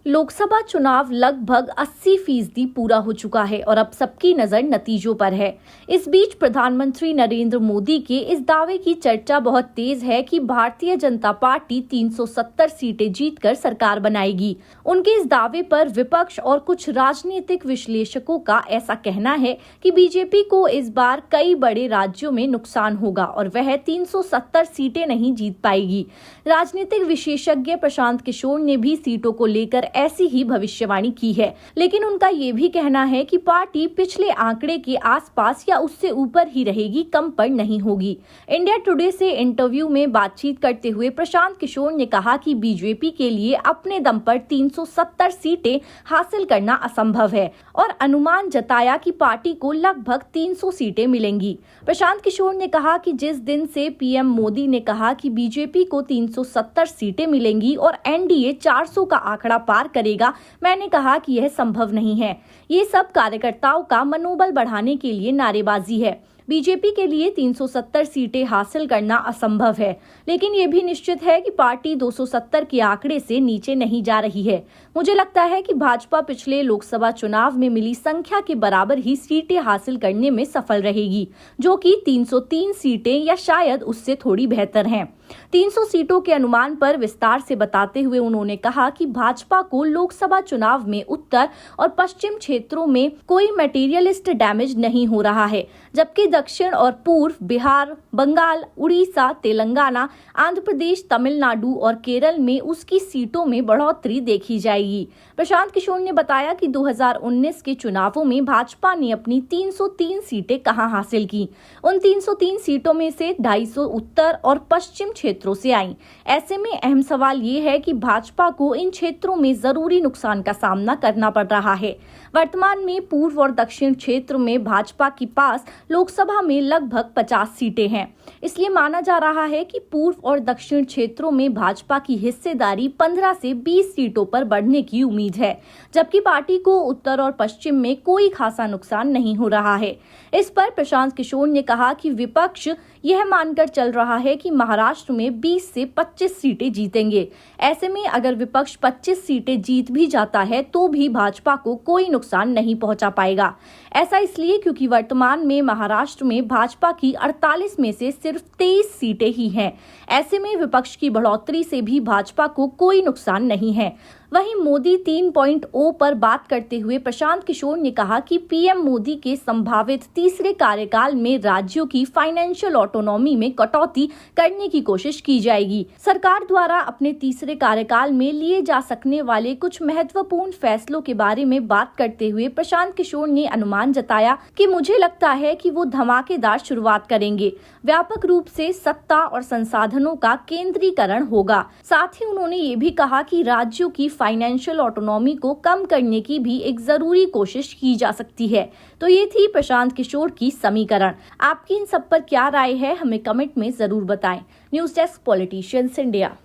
लोकसभा चुनाव लगभग 80% पूरा हो चुका है और अब सबकी नजर नतीजों पर है। इस बीच प्रधानमंत्री नरेंद्र मोदी के इस दावे की चर्चा बहुत तेज है कि भारतीय जनता पार्टी 370 सीटें जीतकर सरकार बनाएगी। उनके इस दावे पर विपक्ष और कुछ राजनीतिक विश्लेषकों का ऐसा कहना है कि बीजेपी को इस बार कई बड़े राज्यों में नुकसान होगा और वह 370 सीटें नहीं जीत पाएगी। राजनीतिक विशेषज्ञ प्रशांत किशोर ने भी सीटों को लेकर ऐसी ही भविष्यवाणी की है, लेकिन उनका ये भी कहना है कि पार्टी पिछले आंकड़े के आसपास या उससे ऊपर ही रहेगी, कम पर नहीं होगी। इंडिया टुडे से इंटरव्यू में बातचीत करते हुए प्रशांत किशोर ने कहा कि बीजेपी के लिए अपने दम पर 370 सीटें हासिल करना असंभव है और अनुमान जताया कि पार्टी को लगभग 300 सीटें मिलेंगी। प्रशांत किशोर ने कहा कि जिस दिन से पीएम मोदी ने कहा कि बीजेपी को 370 सीटें मिलेंगी और एनडीए 400 का आंकड़ा पार करेगा, मैंने कहा कि यह संभव नहीं है। ये सब कार्यकर्ताओं का मनोबल बढ़ाने के लिए नारेबाजी है। बीजेपी के लिए 370 सीटें हासिल करना असंभव है, लेकिन ये भी निश्चित है कि पार्टी 270 के आंकड़े से नीचे नहीं जा रही है। मुझे लगता है कि भाजपा पिछले लोकसभा चुनाव में मिली संख्या के बराबर ही सीटें हासिल करने में सफल रहेगी, जो कि 303 सीटें या शायद उससे थोड़ी बेहतर हैं। 300 सीटों के अनुमान पर विस्तार से बताते हुए उन्होंने कहा कि भाजपा को लोकसभा चुनाव में उत्तर और पश्चिम क्षेत्रों में कोई मटेरियलिस्ट डैमेज नहीं हो रहा है, जबकि दक्षिण और पूर्व, बिहार, बंगाल, उड़ीसा, तेलंगाना, आंध्र प्रदेश, तमिलनाडु और केरल में उसकी सीटों में बढ़ोतरी देखी जाएगी। प्रशांत किशोर ने बताया कि 2019 के चुनावों में भाजपा ने अपनी 303 सीटें कहां हासिल की। उन 303 सीटों में से 250 उत्तर और पश्चिम क्षेत्रों से आई। ऐसे में अहम सवाल ये है कि भाजपा को इन क्षेत्रों में जरूरी नुकसान का सामना करना पड़ रहा है। वर्तमान में पूर्व और दक्षिण क्षेत्र में भाजपा के पास लोकसभा में लगभग 50 सीटें हैं। इसलिए माना जा रहा है कि पूर्व और दक्षिण क्षेत्रों में भाजपा की हिस्सेदारी 15 से 20 सीटों पर बढ़ने की उम्मीद है, जबकि पार्टी को उत्तर और पश्चिम में कोई खासा नुकसान नहीं हो रहा है। इस पर प्रशांत किशोर ने कहा कि विपक्ष यह मानकर चल रहा है कि महाराष्ट्र में 20 से 25 सीटें जीतेंगे। ऐसे में अगर विपक्ष 25 सीटें जीत भी जाता है तो भी भाजपा को कोई नुकसान नहीं पहुंचा पाएगा। ऐसा इसलिए क्योंकि वर्तमान में महाराष्ट्र में भाजपा की 48 में से सिर्फ 23 सीटें ही हैं। ऐसे में विपक्ष की बढ़ोतरी से भी भाजपा को कोई नुकसान नहीं है। वहीं मोदी 3.0 पर बात करते हुए प्रशांत किशोर ने कहा कि पीएम मोदी के संभावित तीसरे कार्यकाल में राज्यों की फाइनेंशियल ऑटोनॉमी में कटौती करने की कोशिश की जाएगी। सरकार द्वारा अपने तीसरे कार्यकाल में लिए जा सकने वाले कुछ महत्वपूर्ण फैसलों के बारे में बात करते हुए प्रशांत किशोर ने अनुमान जताया कि मुझे लगता है कि वो धमाकेदार शुरुआत करेंगे। व्यापक रूप से सत्ता और संसाधनों का केंद्रीकरण होगा। साथ ही उन्होंने ये भी कहा कि राज्यों की फाइनेंशियल ऑटोनॉमी को कम करने की भी एक जरूरी कोशिश की जा सकती है। तो ये थी प्रशांत किशोर की समीकरण। आपकी इन सब पर क्या राय है, हमें कमेंट में जरूर बताएं। News desk, politicians India.